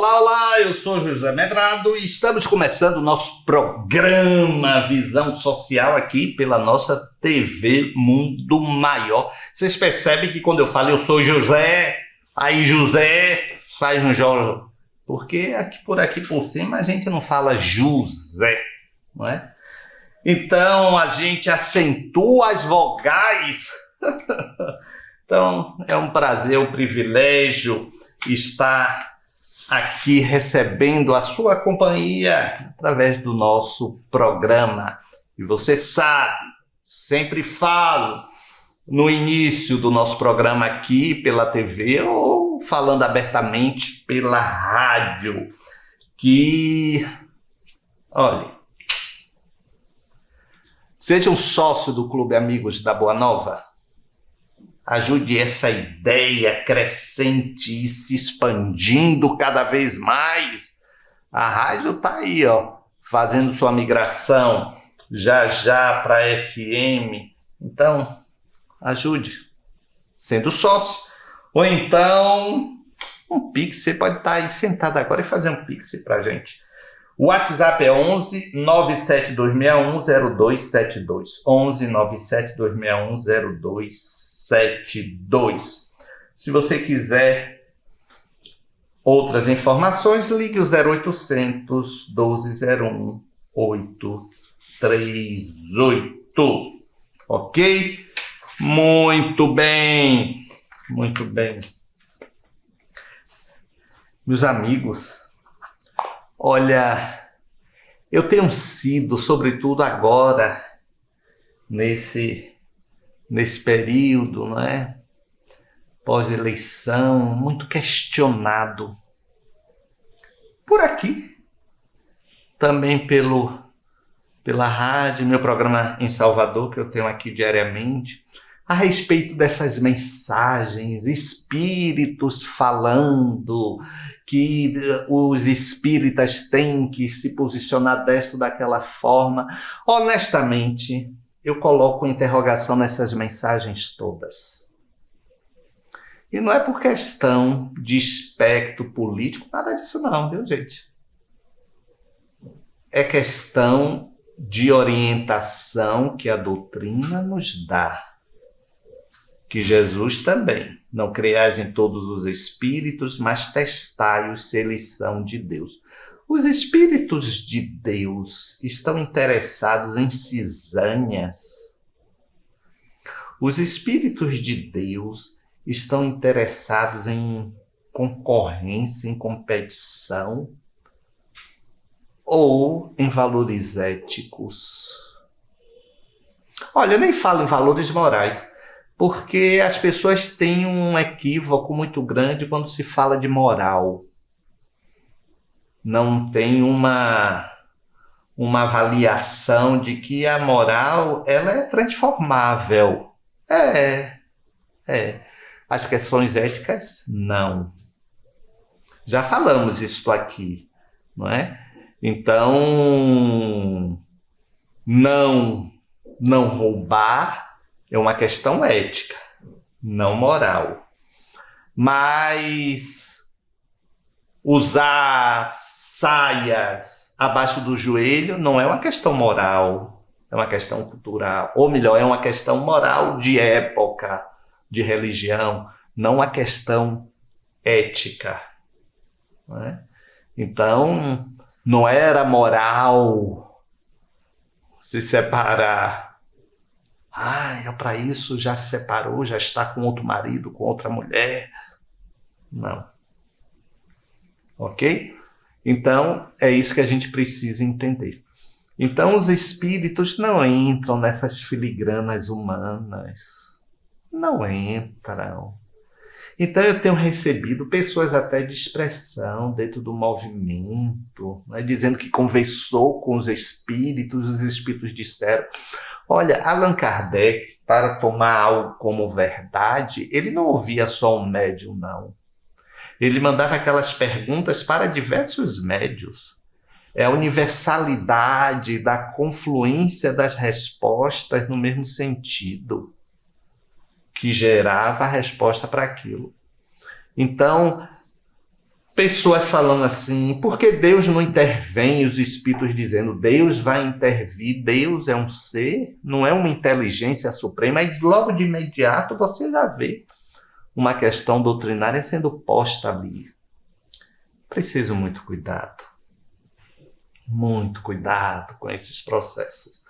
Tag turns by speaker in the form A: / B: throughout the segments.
A: Olá, olá, eu sou José Medrado e estamos começando o nosso programa Visão Social aqui pela nossa TV Mundo Maior. Vocês percebem que quando eu falo eu sou José, aí José faz um Jorge, porque por aqui por cima a gente não fala José, não é? Então a gente acentua as vogais. Então é um prazer, um privilégio estar aqui recebendo a sua companhia através do nosso programa. E você sabe, sempre falo no início do nosso programa aqui pela TV ou falando abertamente pela rádio, que, olha, seja um sócio do Clube Amigos da Boa Nova. Ajude essa ideia crescente e se expandindo cada vez mais. A rádio está aí, fazendo sua migração já para FM. Então, ajude, sendo sócio. Ou então, um Pix. Você pode estar aí sentado agora e fazer um Pix para a gente. O WhatsApp é 11 97261 0272. 11 97261 0272. Se você quiser outras informações, ligue o 0800 1201 838. Ok? Muito bem. Muito bem. Meus amigos, olha, eu tenho sido, sobretudo agora, nesse período, não é? Pós-eleição, muito questionado. Por aqui, também pela rádio, meu programa em Salvador, que eu tenho aqui diariamente, a respeito dessas mensagens, espíritos falando que os espíritas têm que se posicionar dessa ou daquela forma. Honestamente, eu coloco interrogação nessas mensagens todas. E não é por questão de espectro político, nada disso não, viu, gente? É questão de orientação que a doutrina nos dá. Que Jesus também, não creiais em todos os espíritos, mas testai-os se eles são de Deus. Os espíritos de Deus estão interessados em cisanhas. Os espíritos de Deus estão interessados em concorrência, em competição ou em valores éticos. Olha, eu nem falo em valores morais, porque as pessoas têm um equívoco muito grande quando se fala de moral. Não tem uma avaliação de que a moral ela é transformável. É. As questões éticas, não. Já falamos isso aqui, não é? Então, não roubar é uma questão ética, não moral. Mas usar saias abaixo do joelho não é uma questão moral, é uma questão cultural. Ou melhor, é uma questão moral de época, de religião, não uma questão ética. Não é? Então, não era moral se separar. Para isso já se separou, já está com outro marido, com outra mulher. Não. Ok? Então, é isso que a gente precisa entender. Então, os espíritos não entram nessas filigranas humanas. Não entram. Então, eu tenho recebido pessoas até de expressão dentro do movimento, né, dizendo que conversou com os espíritos disseram. Olha, Allan Kardec, para tomar algo como verdade, ele não ouvia só um médium, não. Ele mandava aquelas perguntas para diversos médiuns. É a universalidade da confluência das respostas no mesmo sentido que gerava a resposta para aquilo. Então, pessoas falando assim, por que Deus não intervém? E os espíritos dizendo, Deus vai intervir, Deus é um ser, não é uma inteligência suprema, e logo de imediato você já vê uma questão doutrinária sendo posta ali. Preciso muito cuidado com esses processos.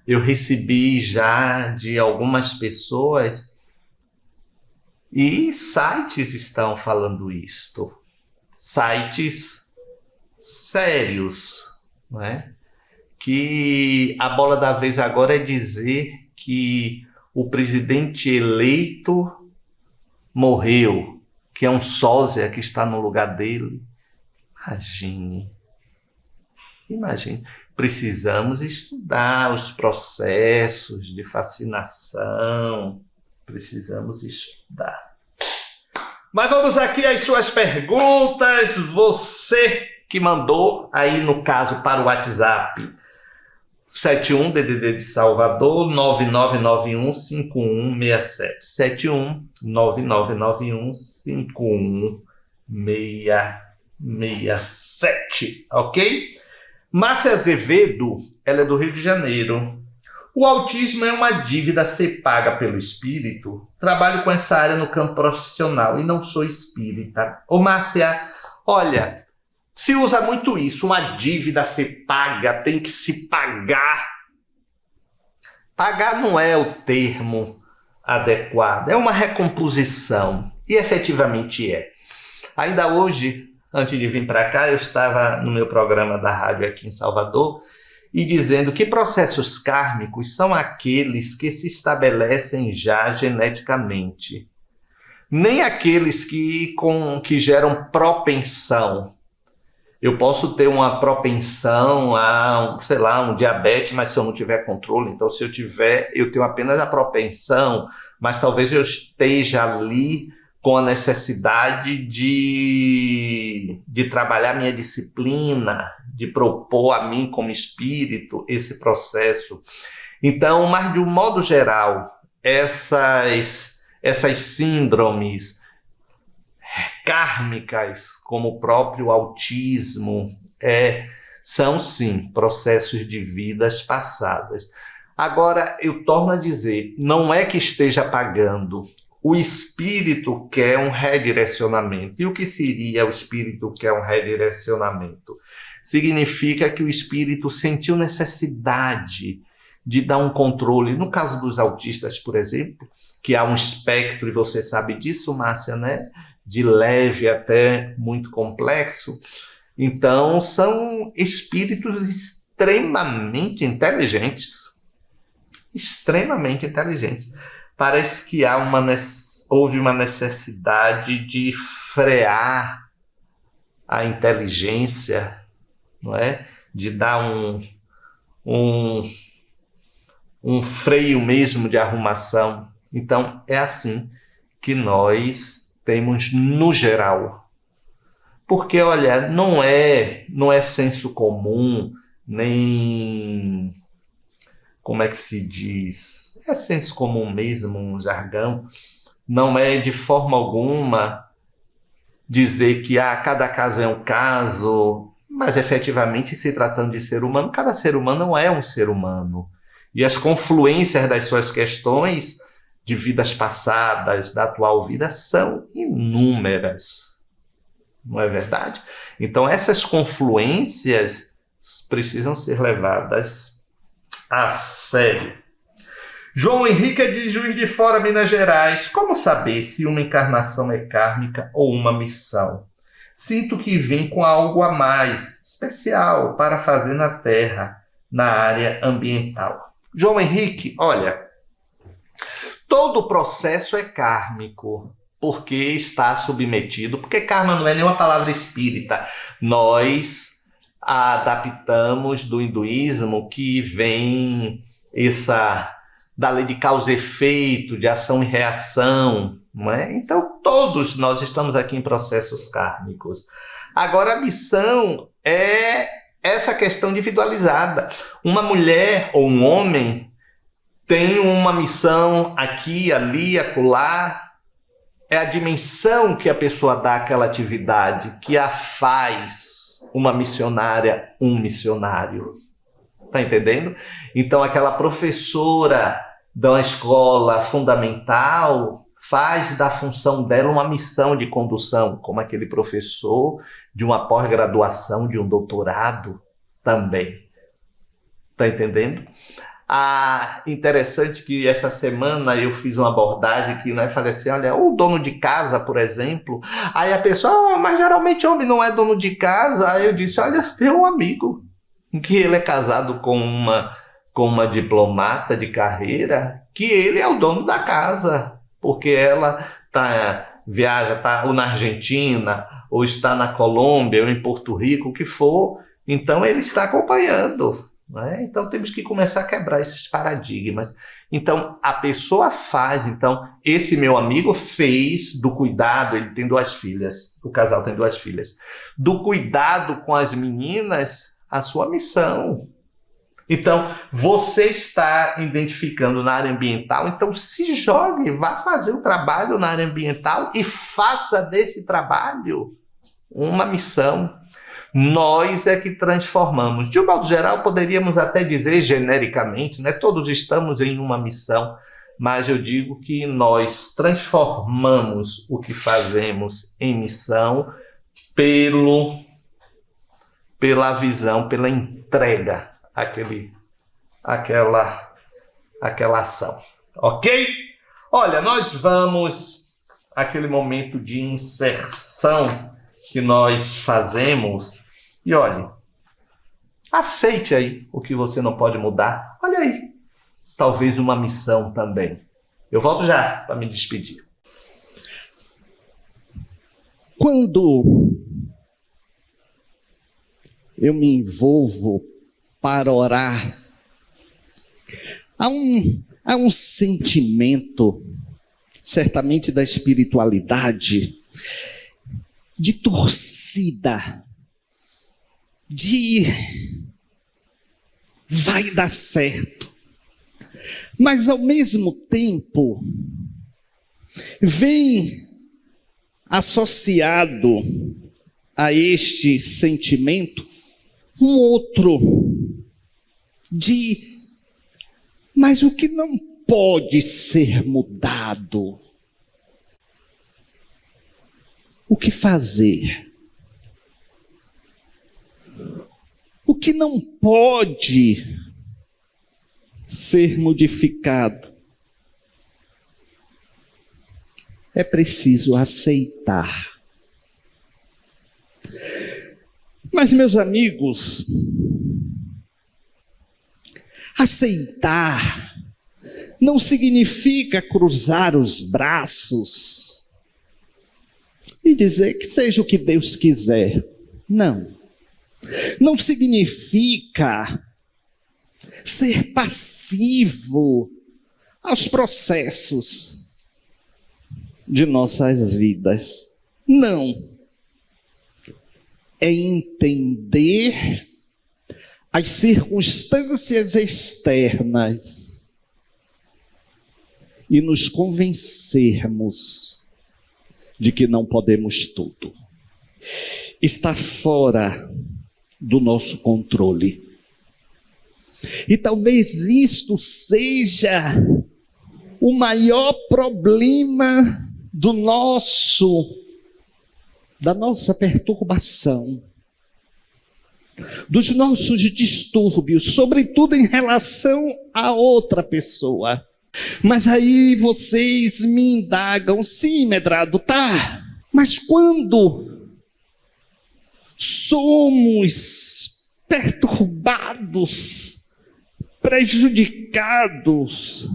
A: Eu recebi já de algumas pessoas e sites estão falando isto. Sites sérios, não é? Que a bola da vez agora é dizer que o presidente eleito morreu, que é um sósia que está no lugar dele. Imagine. Precisamos estudar os processos de fascinação. Precisamos estudar. Mas vamos aqui às suas perguntas. Você que mandou aí, no caso, para o WhatsApp 71 DDD de Salvador 99915167. 71 99915167, ok? Márcia Azevedo, ela é do Rio de Janeiro. O autismo é uma dívida a ser paga pelo espírito? Trabalho com essa área no campo profissional e não sou espírita. Ô Márcia, olha, se usa muito isso, uma dívida a ser paga, tem que se pagar. Pagar não é o termo adequado, é uma recomposição. E efetivamente é. Ainda hoje, antes de vir para cá, eu estava no meu programa da rádio aqui em Salvador e dizendo que processos kármicos são aqueles que se estabelecem já geneticamente. Nem aqueles que geram propensão. Eu posso ter uma propensão a, sei lá, um diabetes, mas se eu não tiver controle, então se eu tiver, eu tenho apenas a propensão, mas talvez eu esteja ali com a necessidade de trabalhar minha disciplina, de propor a mim como espírito esse processo. Então, mas de um modo geral, essas síndromes kármicas, como o próprio autismo, são sim processos de vidas passadas. Agora, eu torno a dizer, não é que esteja pagando. O espírito quer um redirecionamento. E o que seria o espírito quer um redirecionamento? Significa que o espírito sentiu necessidade de dar um controle. No caso dos autistas, por exemplo, que há um espectro, e você sabe disso, Márcia, né? De leve até muito complexo. Então, são espíritos extremamente inteligentes. Extremamente inteligentes. Parece que houve uma necessidade de frear a inteligência, não é? De dar um freio mesmo de arrumação. Então, é assim que nós temos no geral. Porque, olha, não é senso comum, nem... Como é que se diz? É senso comum mesmo, um jargão. Não é de forma alguma dizer que cada caso é um caso, mas efetivamente, se tratando de ser humano, cada ser humano não é um ser humano. E as confluências das suas questões de vidas passadas, da atual vida, são inúmeras. Não é verdade? Então, essas confluências precisam ser levadas a sério. João Henrique é de Juiz de Fora, Minas Gerais. Como saber se uma encarnação é kármica ou uma missão? Sinto que vim com algo a mais, especial, para fazer na Terra, na área ambiental. João Henrique, olha, todo processo é kármico, porque está submetido, porque karma não é nenhuma palavra espírita. Nós adaptamos do hinduísmo, que vem da lei de causa e efeito, de ação e reação, não é? Então, todos nós estamos aqui em processos kármicos. Agora, a missão é essa questão individualizada. Uma mulher ou um homem tem uma missão aqui, ali, acolá. é a dimensão que a pessoa dá àquela atividade que a faz uma missionária, um missionário. Tá entendendo? Então, aquela professora de uma escola fundamental faz da função dela uma missão de condução, como aquele professor de uma pós-graduação, de um doutorado também. Tá entendendo? Interessante que essa semana eu fiz uma abordagem que falei assim, olha, o dono de casa, por exemplo, aí a pessoa, mas geralmente homem não é dono de casa. Aí eu disse, olha, tem um amigo que ele é casado com uma diplomata de carreira, que ele é o dono da casa, porque ela viaja, ou na Argentina, ou está na Colômbia, ou em Porto Rico, o que for, então ele está acompanhando. Então temos que começar a quebrar esses paradigmas. Então a pessoa faz, esse meu amigo fez do cuidado, ele tem 2 filhas, o casal tem 2 filhas, do cuidado com as meninas a sua missão. Então você está identificando na área ambiental, então se jogue, vá fazer o trabalho na área ambiental e faça desse trabalho uma missão. Nós é que transformamos. De um modo geral, poderíamos até dizer genericamente, todos estamos em uma missão, mas eu digo que nós transformamos o que fazemos em missão pela visão, pela entrega àquela ação. Ok? Olha, nós vamos àquele momento de inserção que nós fazemos. E olha, aceite aí o que você não pode mudar. Olha aí, talvez uma missão também. Eu volto já para me despedir.
B: Quando eu me envolvo para orar, há um sentimento, certamente da espiritualidade, de torcida, de vai dar certo, mas ao mesmo tempo vem associado a este sentimento um outro mas o que não pode ser mudado? O que fazer? O que não pode ser modificado? É preciso aceitar. Mas, meus amigos, aceitar não significa cruzar os braços e dizer que seja o que Deus quiser. Não. Não significa ser passivo aos processos de nossas vidas. Não. É entender as circunstâncias externas e nos convencermos de que não podemos tudo. Está fora do nosso controle. E talvez isto seja o maior problema da nossa perturbação, dos nossos distúrbios, sobretudo em relação a outra pessoa. Mas aí vocês me indagam, sim, Medrado, tá, mas quando somos perturbados, prejudicados,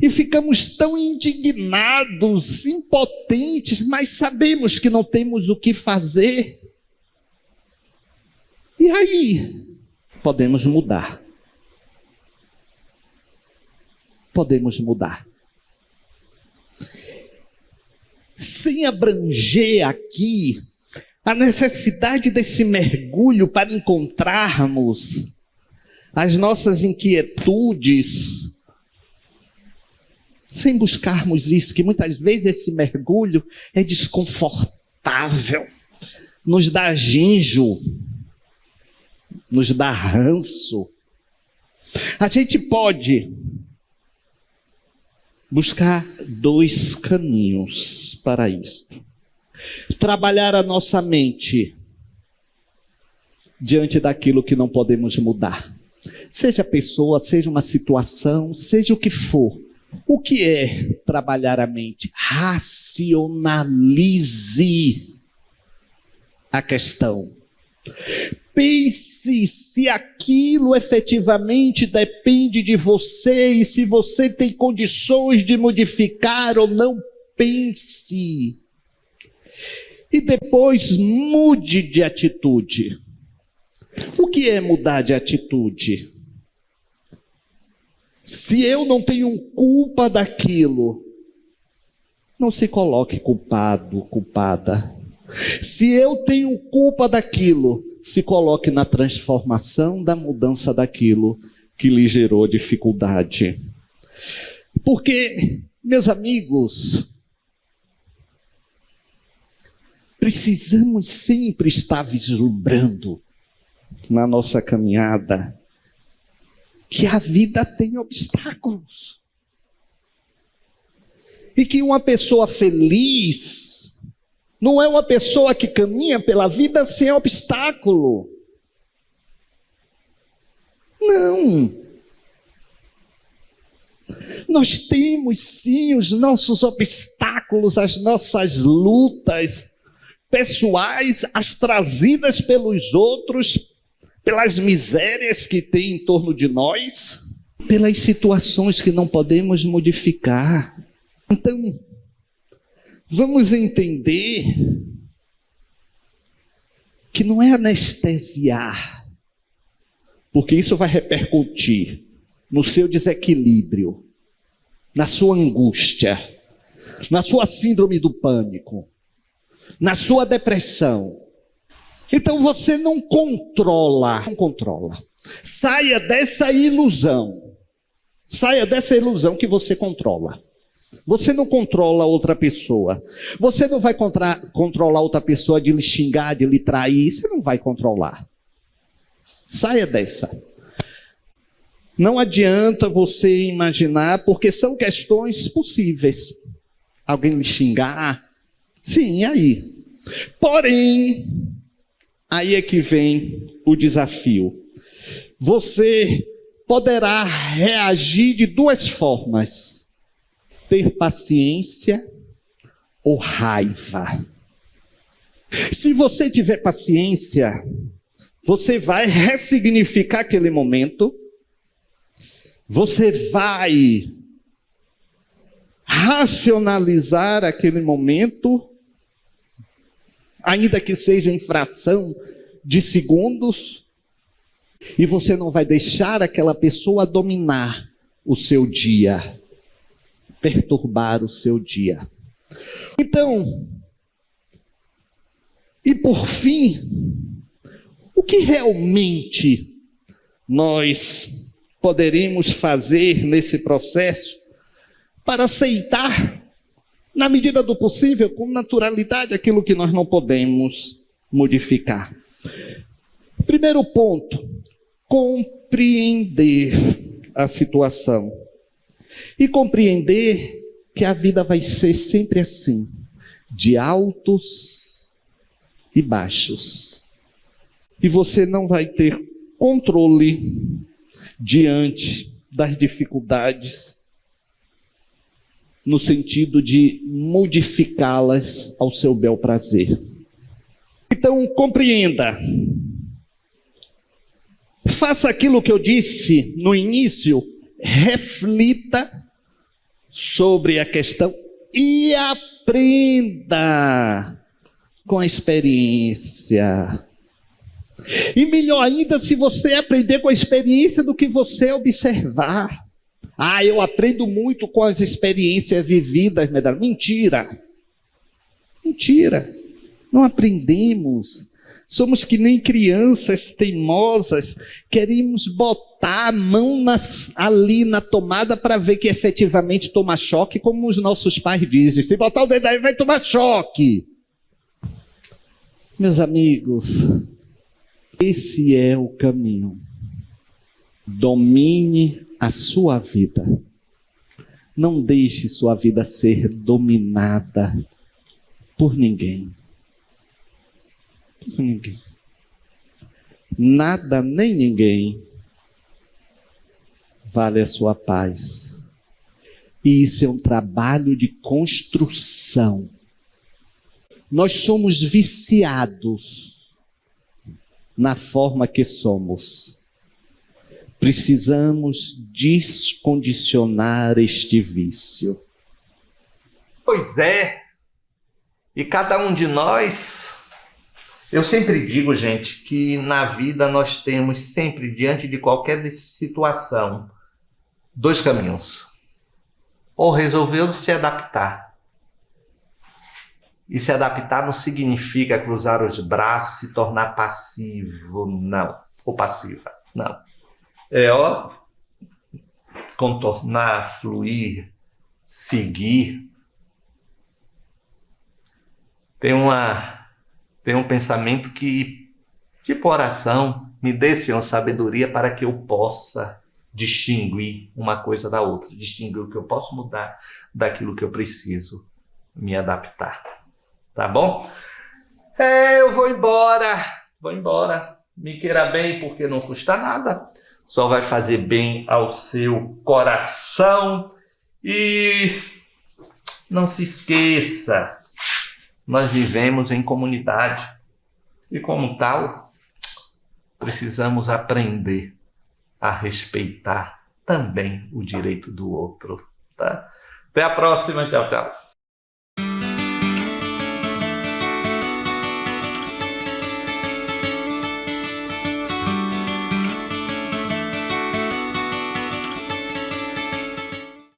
B: e ficamos tão indignados, impotentes, mas sabemos que não temos o que fazer. E aí, podemos mudar. Podemos mudar. Sem abranger aqui a necessidade desse mergulho para encontrarmos as nossas inquietudes, sem buscarmos isso, que muitas vezes esse mergulho é desconfortável, nos dá ginjo, nos dá ranço. A gente pode buscar 2 caminhos para isso. Trabalhar a nossa mente diante daquilo que não podemos mudar. Seja pessoa, seja uma situação, seja o que for. O que é trabalhar a mente? Racionalize a questão. Pense se aquilo efetivamente depende de você e se você tem condições de modificar ou não. Pense. E depois mude de atitude. O que é mudar de atitude? Se eu não tenho culpa daquilo, não se coloque culpado, culpada. Se eu tenho culpa daquilo, se coloque na transformação da mudança daquilo que lhe gerou dificuldade. Porque, meus amigos, precisamos sempre estar vislumbrando na nossa caminhada que a vida tem obstáculos. E que uma pessoa feliz não é uma pessoa que caminha pela vida sem obstáculo. Não. Nós temos sim os nossos obstáculos, as nossas lutas pessoais, as trazidas pelos outros, pelas misérias que tem em torno de nós, pelas situações que não podemos modificar. Então, vamos entender que não é anestesiar, porque isso vai repercutir no seu desequilíbrio, na sua angústia, na sua síndrome do pânico, na sua depressão. Então você não controla. Saia dessa ilusão. Saia dessa ilusão que você controla. Você não controla outra pessoa. Você não vai controlar outra pessoa de lhe xingar, de lhe trair. Você não vai controlar. Saia dessa. Não adianta você imaginar, porque são questões possíveis. Alguém lhe xingar. Sim, aí. Porém, aí é que vem o desafio. Você poderá reagir de 2 formas: ter paciência ou raiva. Se você tiver paciência, você vai ressignificar aquele momento, você vai racionalizar aquele momento, ainda que seja em fração de segundos, e você não vai deixar aquela pessoa dominar o seu dia, perturbar o seu dia. Então, e por fim, o que realmente nós poderíamos fazer nesse processo para aceitar, na medida do possível, com naturalidade, aquilo que nós não podemos modificar? Primeiro ponto, compreender a situação. E compreender que a vida vai ser sempre assim, de altos e baixos. E você não vai ter controle diante das dificuldades, no sentido de modificá-las ao seu bel prazer. Então, compreenda. Faça aquilo que eu disse no início, reflita sobre a questão e aprenda com a experiência. E melhor ainda, se você aprender com a experiência do que você observar. Eu aprendo muito com as experiências vividas, Medrado. Mentira. Não aprendemos. Somos que nem crianças teimosas, queremos botar botar a mão ali na tomada para ver que efetivamente toma choque, como os nossos pais dizem. Se botar o dedo aí, vai tomar choque. Meus amigos, esse é o caminho. Domine a sua vida. Não deixe sua vida ser dominada por ninguém. Por ninguém. Nada nem ninguém vale a sua paz. E isso é um trabalho de construção. Nós somos viciados na forma que somos. Precisamos descondicionar este vício.
A: Pois é. E cada um de nós, eu sempre digo, gente, que na vida nós temos sempre, diante de qualquer situação, dois caminhos. Ou resolver ou se adaptar. E se adaptar não significa cruzar os braços, se tornar passivo, não. Ou passiva, não. É, contornar, fluir, seguir. Tem um pensamento que, tipo oração, me dê, Senhor, sabedoria para que eu possa distinguir uma coisa da outra, distinguir o que eu posso mudar daquilo que eu preciso me adaptar. Tá bom? Eu vou embora. Me queira bem, porque não custa nada. Só vai fazer bem ao seu coração. E não se esqueça, nós vivemos em comunidade. E como tal, precisamos aprender a respeitar também o direito do outro. Tá? Até a próxima. Tchau, tchau.